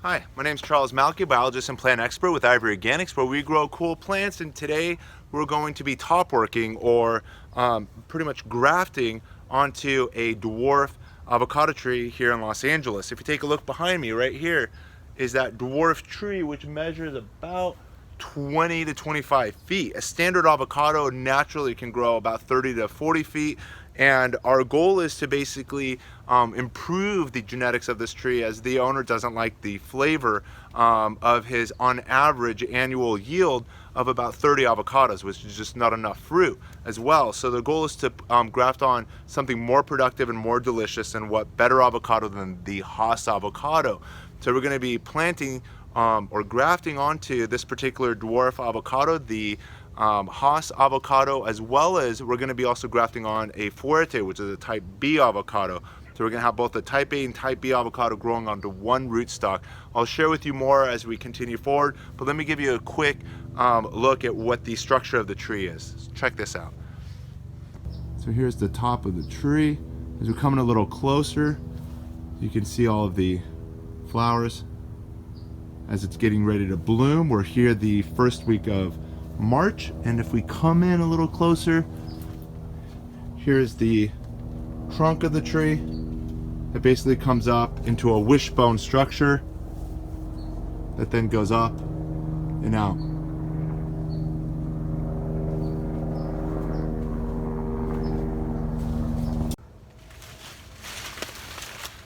Hi, my name is Charles Malki, biologist and plant expert with Ivory Organics, where we grow cool plants, and today we're going to be top working or pretty much grafting onto a dwarf avocado tree here in Los Angeles. If you take a look behind me, right here is that dwarf tree, which measures about 20 to 25 feet. A standard avocado naturally can grow about 30 to 40 feet, and our goal is to basically improve the genetics of this tree, as the owner doesn't like the flavor of his on average annual yield of about 30 avocados, which is just not enough fruit as well. So the goal is to graft on something more productive and more delicious, and what better avocado than the Hass avocado. So we're going to be planting or grafting onto this particular dwarf avocado, the Hass avocado, as well as we're going to be also grafting on a Fuerte, which is a type B avocado. So we're going to have both the type A and type B avocado growing onto one rootstock. I'll share with you more as we continue forward, but let me give you a quick look at what the structure of the tree is. Check this out. So here's the top of the tree. As we're coming a little closer, you can see all of the flowers as it's getting ready to bloom. We're here the first week of March, and if we come in a little closer, here's the trunk of the tree. It basically comes up into a wishbone structure that then goes up and out.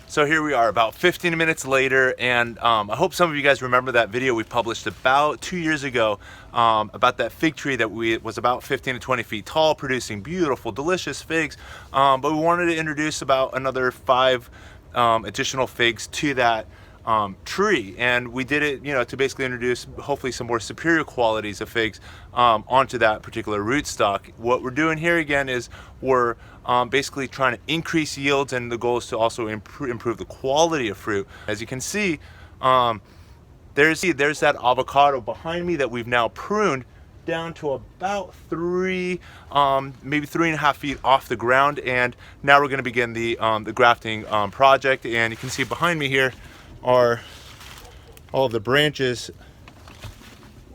So here we are about 15 minutes later, and I hope some of you guys remember that video we published about 2 years ago about that fig tree that was about 15 to 20 feet tall, producing beautiful, delicious figs. But we wanted to introduce about another 5 additional figs to that tree, and we did it, to basically introduce hopefully some more superior qualities of figs onto that particular rootstock. What we're doing here again is we're basically trying to increase yields, and the goal is to also improve the quality of fruit. As you can see, there's that avocado behind me that we've now pruned down to about 3, maybe 3.5 feet off the ground, and now we're going to begin the grafting project. And you can see behind me here are all of the branches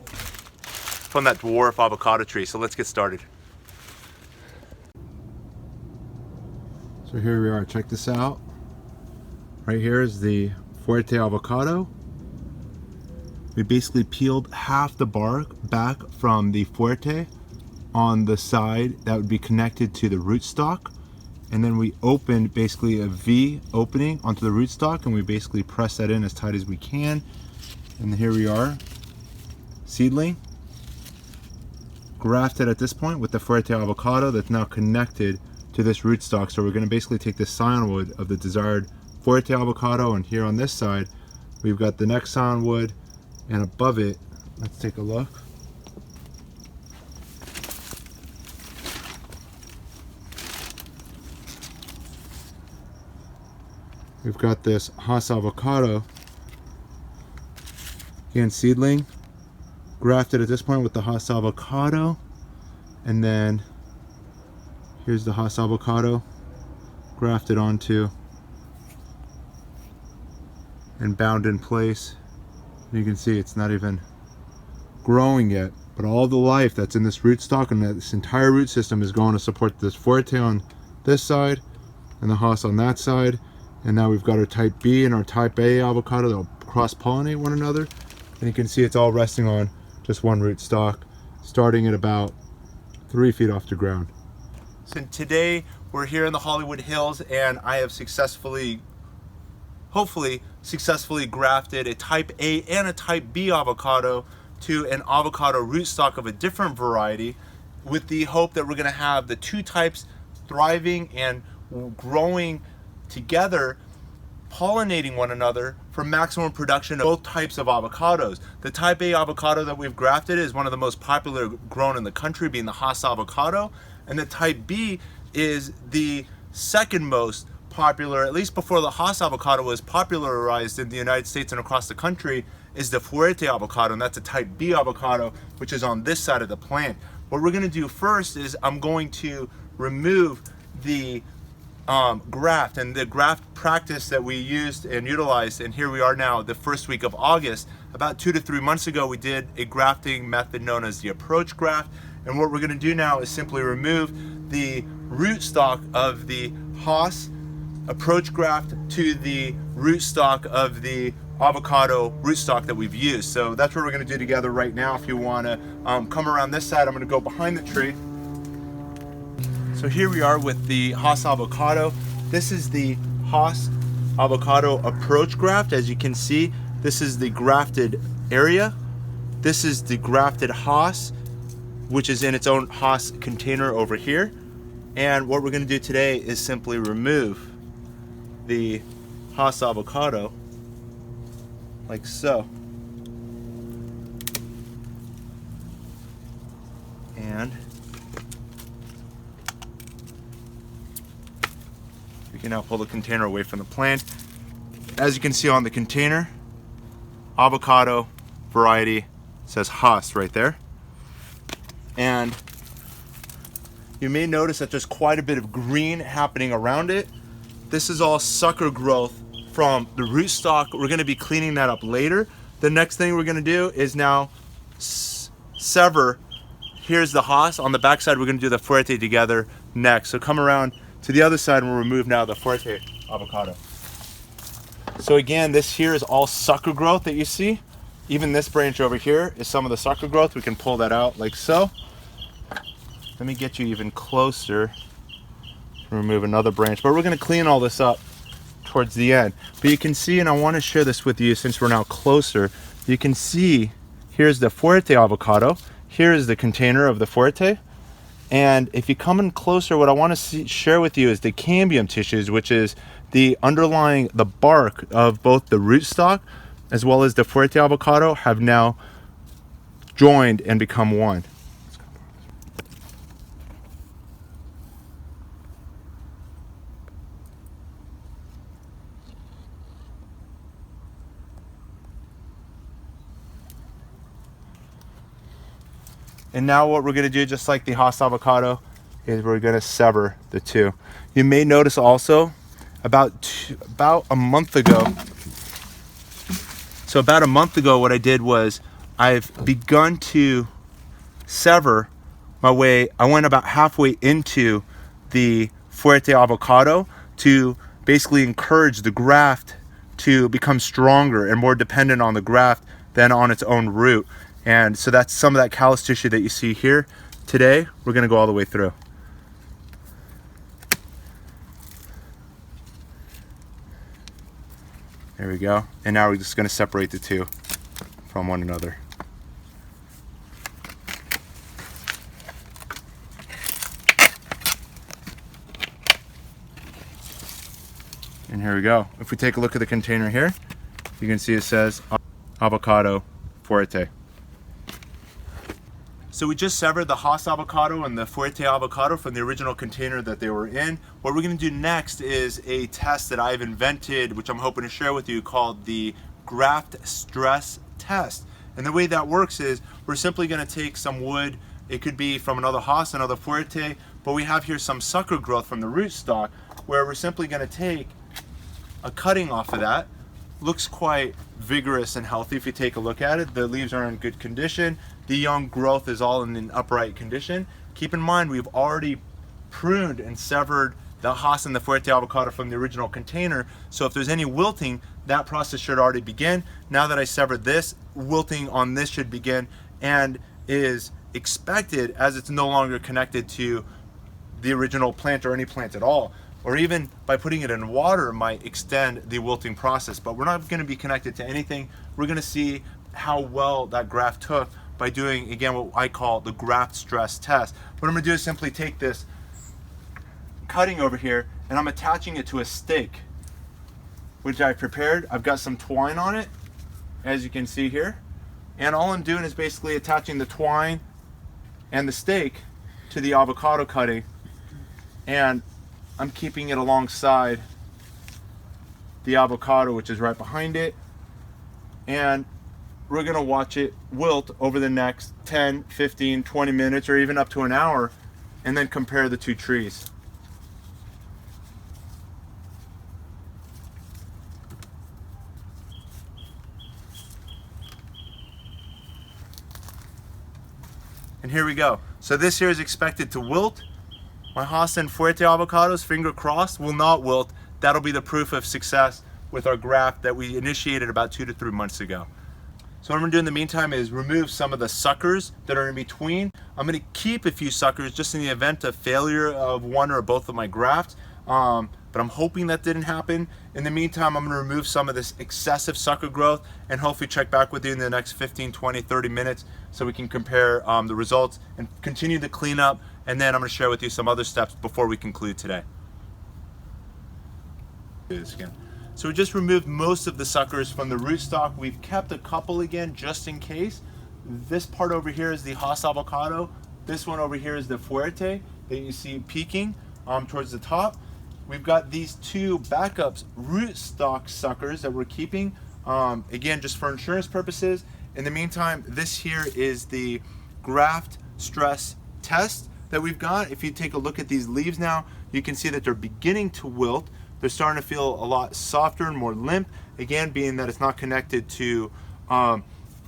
from that dwarf avocado tree. So let's get started. So here we are, check this out. Right here is the Fuerte avocado. We basically peeled half the bark back from the Fuerte on the side that would be connected to the rootstock, and then we opened basically a V opening onto the rootstock, and we basically press that in as tight as we can. And here we are, seedling, grafted at this point with the Fuerte avocado that's now connected to this rootstock. So we're going to basically take this scion wood of the desired Fuerte avocado, and here on this side we've got the next scion wood, and above it, let's take a look. We've got this Hass avocado, again seedling, grafted at this point with the Hass avocado, and then here's the Hass avocado grafted onto and bound in place. You can see it's not even growing yet, but all the life that's in this rootstock and this entire root system is going to support this Fuerte on this side and the Hass on that side. And now we've got our type B and our type A avocado that will cross-pollinate one another. And you can see it's all resting on just one rootstock, starting at about 3 feet off the ground. So today we're here in the Hollywood Hills, and I have hopefully successfully grafted a type A and a type B avocado to an avocado rootstock of a different variety, with the hope that we're going to have the 2 types thriving and growing together, pollinating one another for maximum production of both types of avocados. The type A avocado that we've grafted is one of the most popular grown in the country, being the Hass avocado, and the type B is the second most popular, at least before the Hass avocado was popularized in the United States and across the country, is the Fuerte avocado, and that's a type B avocado, which is on this side of the plant. What we're going to do first is I'm going to remove the graft, and the graft practice that we used and utilized, and here we are now the first week of August. About 2 to 3 months ago, we did a grafting method known as the approach graft, and what we're going to do now is simply remove the rootstock of the Haas approach graft to the rootstock of the avocado rootstock that we've used. So that's what we're going to do together right now. If you want to come around this side, I'm going to go behind the tree. So here we are with the Haas avocado. This is the Haas avocado approach graft. As you can see, this is the grafted area. This is the grafted Haas, which is in its own Haas container over here. And what we're going to do today is simply remove the Haas avocado like so. And we can now pull the container away from the plant. As you can see on the container, avocado variety, says Haas right there. And you may notice that there's quite a bit of green happening around it. This is all sucker growth from the rootstock. We're going to be cleaning that up later. The next thing we're going to do is now sever. Here's the Haas. On the back side, we're going to do the Fuerte together next. So come around to the other side and we'll remove now the Fuerte avocado. So again, this here is all sucker growth that you see. Even this branch over here is some of the sucker growth. We can pull that out like so. Let me get you even closer. Remove another branch, but we're going to clean all this up towards the end. But you can see, and I want to share this with you since we're now closer, you can see here's the Fuerte avocado. Here is the container of the Fuerte. And if you come in closer, what I want to share with you is the cambium tissues, which is the underlying, the bark of both the rootstock as well as the Fuerte avocado have now joined and become one. And now what we're going to do, just like the Haas avocado, is we're going to sever the two. You may notice also about a month ago, what I did was I've begun to sever my way. I went about halfway into the Fuerte avocado to basically encourage the graft to become stronger and more dependent on the graft than on its own root. And so that's some of that callus tissue that you see here. Today, we're going to go all the way through. There we go. And now we're just going to separate the two from one another. And here we go. If we take a look at the container here, you can see it says avocado Fuerte. So we just severed the Haas avocado and the Fuerte avocado from the original container that they were in. What we're going to do next is a test that I've invented, which I'm hoping to share with you, called the graft stress test. And the way that works is we're simply going to take some wood. It could be from another Haas, another Fuerte, but we have here some sucker growth from the rootstock, where we're simply going to take a cutting off of that. Looks quite vigorous and healthy if you take a look at it. The leaves are in good condition. The young growth is all in an upright condition. Keep in mind, we've already pruned and severed the Haas and the Fuerte avocado from the original container. So if there's any wilting, that process should already begin. Now that I severed this, wilting on this should begin and is expected, as it's no longer connected to the original plant or any plant at all. Or even by putting it in water might extend the wilting process. But we're not going to be connected to anything. We're going to see how well that graft took by doing, again, what I call the graft stress test. What I'm going to do is simply take this cutting over here and I'm attaching it to a stake, which I prepared. I've got some twine on it, as you can see here. And all I'm doing is basically attaching the twine and the stake to the avocado cutting. And I'm keeping it alongside the avocado, which is right behind it. And we're gonna watch it wilt over the next 10, 15, 20 minutes, or even up to an hour, and then compare the two trees. And here we go. So this here is expected to wilt. My Haas and Fuerte avocados, finger crossed, will not wilt. That'll be the proof of success with our graft that we initiated about 2 to 3 months ago. So what I'm gonna do in the meantime is remove some of the suckers that are in between. I'm gonna keep a few suckers just in the event of failure of one or both of my grafts. But I'm hoping that didn't happen. In the meantime, I'm gonna remove some of this excessive sucker growth and hopefully check back with you in the next 15, 20, 30 minutes so we can compare the results and continue the cleanup. And then I'm gonna share with you some other steps before we conclude today. Do this again. So we just removed most of the suckers from the rootstock. We've kept a couple again just in case. This part over here is the Haas avocado. This one over here is the Fuerte that you see peeking towards the top. We've got these two backups rootstock suckers that we're keeping, again, just for insurance purposes. In the meantime, this here is the graft stress test that we've got. If you take a look at these leaves now, you can see that they're beginning to wilt. They're starting to feel a lot softer and more limp, again, being that it's not connected to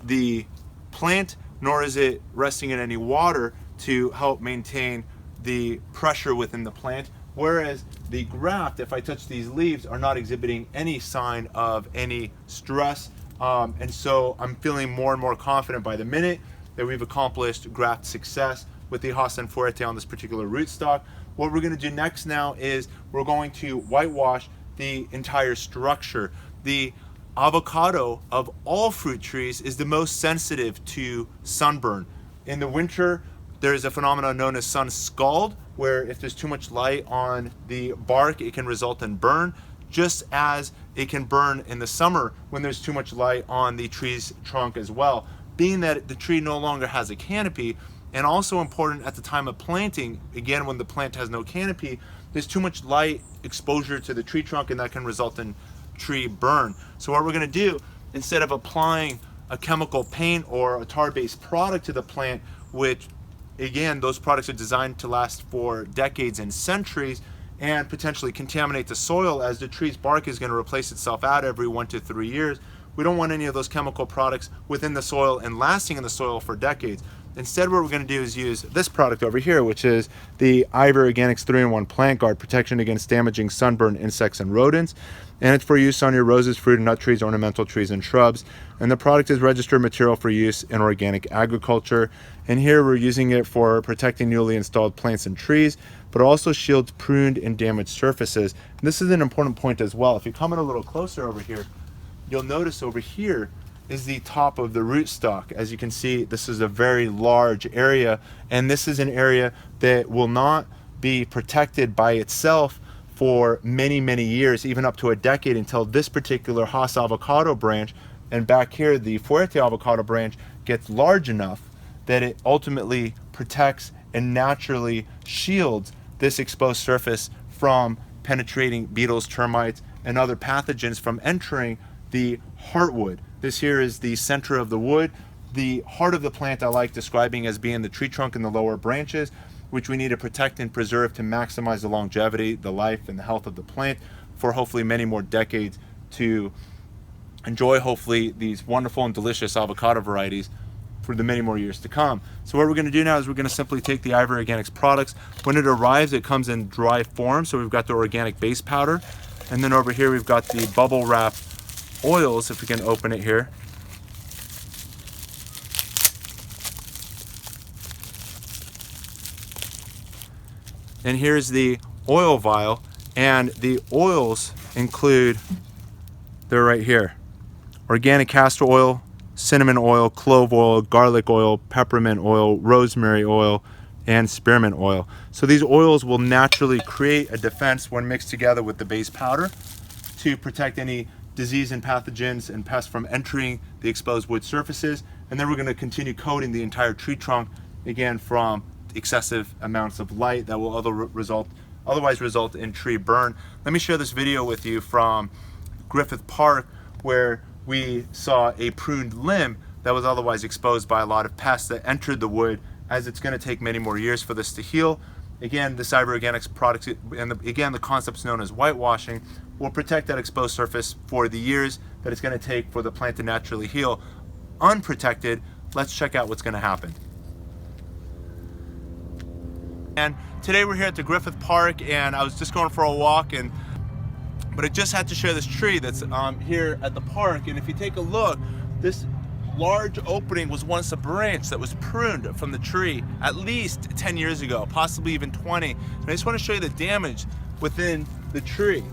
the plant, nor is it resting in any water to help maintain the pressure within the plant. Whereas the graft, if I touch these leaves, are not exhibiting any sign of any stress. And so I'm feeling more and more confident by the minute that we've accomplished graft success with the Haas and Fuerte on this particular rootstock. What we're gonna do next now is we're going to whitewash the entire structure. The avocado of all fruit trees is the most sensitive to sunburn. In the winter, there is a phenomenon known as sun scald, where if there's too much light on the bark, it can result in burn, just as it can burn in the summer when there's too much light on the tree's trunk as well. Being that the tree no longer has a canopy, and also important at the time of planting, again, when the plant has no canopy, there's too much light exposure to the tree trunk and that can result in tree burn. So what we're gonna do, instead of applying a chemical paint or a tar-based product to the plant, which again, those products are designed to last for decades and centuries and potentially contaminate the soil as the tree's bark is going to replace itself out every 1 to 3 years. We don't want any of those chemical products within the soil and lasting in the soil for decades. Instead, what we're going to do is use this product over here, which is the Ivor Organics 3-in-1 Plant Guard, protection against damaging sunburn, insects, and rodents. And it's for use on your roses, fruit and nut trees, ornamental trees, and shrubs. And the product is registered material for use in organic agriculture. And here we're using it for protecting newly installed plants and trees, but also shields pruned and damaged surfaces. And this is an important point as well. If you come in a little closer over here, you'll notice over here is the top of the rootstock. As you can see, this is a very large area, and this is an area that will not be protected by itself for many, many years, even up to a decade, until this particular Haas avocado branch, and back here the Fuerte avocado branch, gets large enough that it ultimately protects and naturally shields this exposed surface from penetrating beetles, termites, and other pathogens from entering the heartwood. This here is the center of the wood. The heart of the plant I like describing as being the tree trunk and the lower branches, which we need to protect and preserve to maximize the longevity, the life, and the health of the plant for hopefully many more decades to enjoy hopefully these wonderful and delicious avocado varieties for the many more years to come. So what we're going to do now is we're going to simply take the Ivor Organics products. When it arrives, it comes in dry form. So we've got the organic base powder, and then over here we've got the bubble wrap oils, if we can open it here. And here's the oil vial, and the oils include, they're right here: organic castor oil, cinnamon oil, clove oil, garlic oil, peppermint oil, rosemary oil, and spearmint oil. So these oils will naturally create a defense when mixed together with the base powder to protect any disease and pathogens and pests from entering the exposed wood surfaces. And then we're going to continue coating the entire tree trunk, again, from excessive amounts of light that will otherwise result in tree burn. Let me share this video with you from Griffith Park, where we saw a pruned limb that was otherwise exposed by a lot of pests that entered the wood, as it's going to take many more years for this to heal. Again, this Ivor Organics product, and again, the concept's known as whitewashing, will protect that exposed surface for the years that it's going to take for the plant to naturally heal. Unprotected, let's check out what's going to happen. And today we're here at the Griffith Park, and I was just going for a walk, but I just had to share this tree that's here at the park. And if you take a look, this large opening was once a branch that was pruned from the tree at least 10 years ago, possibly even 20. And I just want to show you the damage within the tree.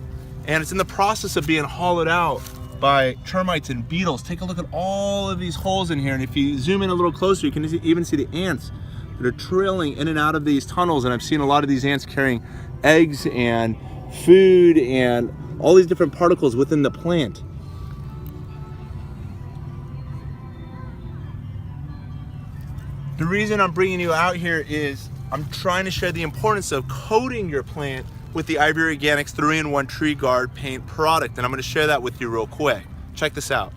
And it's in the process of being hollowed out by termites and beetles. Take a look at all of these holes in here, and if you zoom in a little closer, you can even see the ants that are trailing in and out of these tunnels. And I've seen a lot of these ants carrying eggs and food and all these different particles within the plant. The reason I'm bringing you out here is I'm trying to share the importance of coating your plant with the Ivory Organics 3-in-1 Tree Guard paint product, and I'm going to share that with you real quick. Check this out.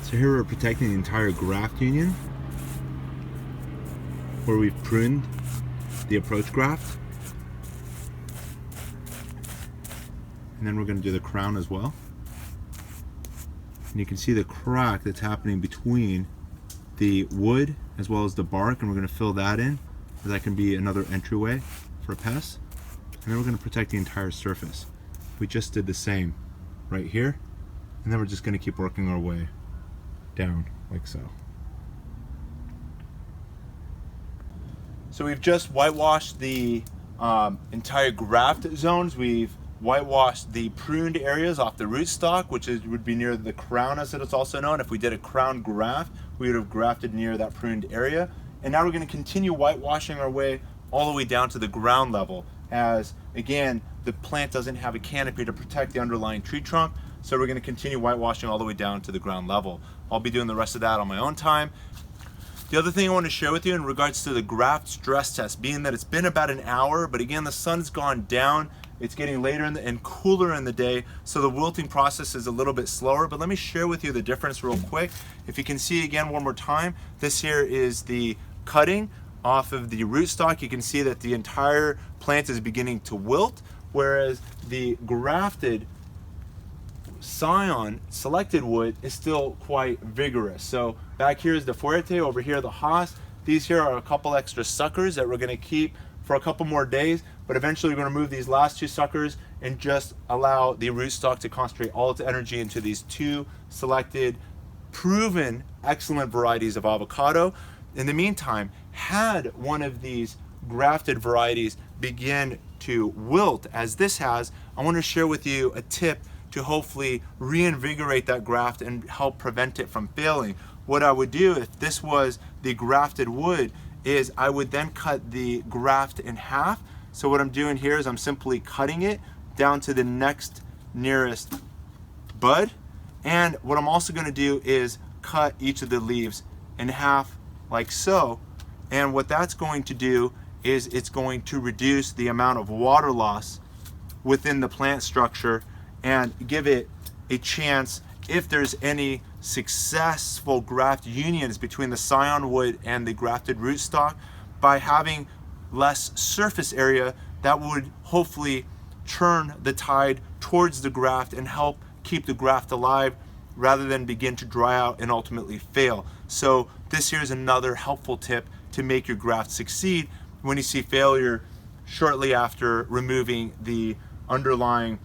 So here we're protecting the entire graft union, where we've pruned the approach graft. And then we're going to do the crown as well. And you can see the crack that's happening between the wood as well as the bark, and we're going to fill that in. That can be another entryway for pests. And then we're going to protect the entire surface. We just did the same right here. And then we're just going to keep working our way down like so. So we've just whitewashed the entire graft zones. We've whitewashed the pruned areas off the rootstock, which would be near the crown, as it is also known. If we did a crown graft, we would have grafted near that pruned area. And now we're going to continue whitewashing our way all the way down to the ground level, as again, the plant doesn't have a canopy to protect the underlying tree trunk. So we're going to continue whitewashing all the way down to the ground level. I'll be doing the rest of that on my own time. The other thing I want to share with you in regards to the graft stress test, being that it's been about an hour, but again, the sun's gone down. It's getting later and cooler in the day, so the wilting process is a little bit slower. But let me share with you the difference real quick. If you can see again one more time, this here is the cutting off of the rootstock. You can see that the entire plant is beginning to wilt, whereas the grafted scion selected wood is still quite vigorous. So back here is the Fuerte, over here the Haas. These here are a couple extra suckers that we're going to keep for a couple more days, but eventually we're going to remove these last two suckers and just allow the rootstock to concentrate all its energy into these two selected, proven excellent varieties of avocado. In the meantime, had one of these grafted varieties begin to wilt, as this has, I want to share with you a tip to hopefully reinvigorate that graft and help prevent it from failing. What I would do if this was the grafted wood is I would then cut the graft in half. So what I'm doing here is I'm simply cutting it down to the next nearest bud. And what I'm also going to do is cut each of the leaves in half like so. And what that's going to do is it's going to reduce the amount of water loss within the plant structure and give it a chance, if there's any successful graft unions between the scion wood and the grafted rootstock, by having less surface area, that would hopefully turn the tide towards the graft and help keep the graft alive rather than begin to dry out and ultimately fail. So this here is another helpful tip to make your graft succeed when you see failure shortly after removing the underlying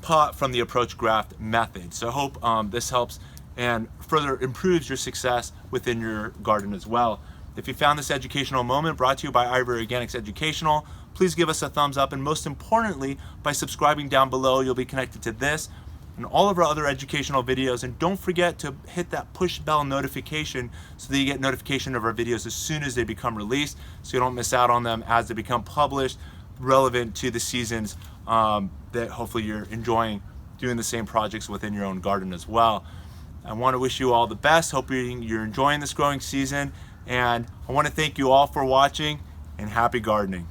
pot from the approach graft method. So I hope this helps and further improves your success within your garden as well. If you found this educational moment brought to you by Ivory Organics Educational, please give us a thumbs up, and most importantly, by subscribing down below, you'll be connected to this and all of our other educational videos. And don't forget to hit that push bell notification so that you get notification of our videos as soon as they become released, so you don't miss out on them as they become published, relevant to the seasons that hopefully you're enjoying doing the same projects within your own garden as well. I want to wish you all the best. Hope you're enjoying this growing season, and I want to thank you all for watching, and happy gardening.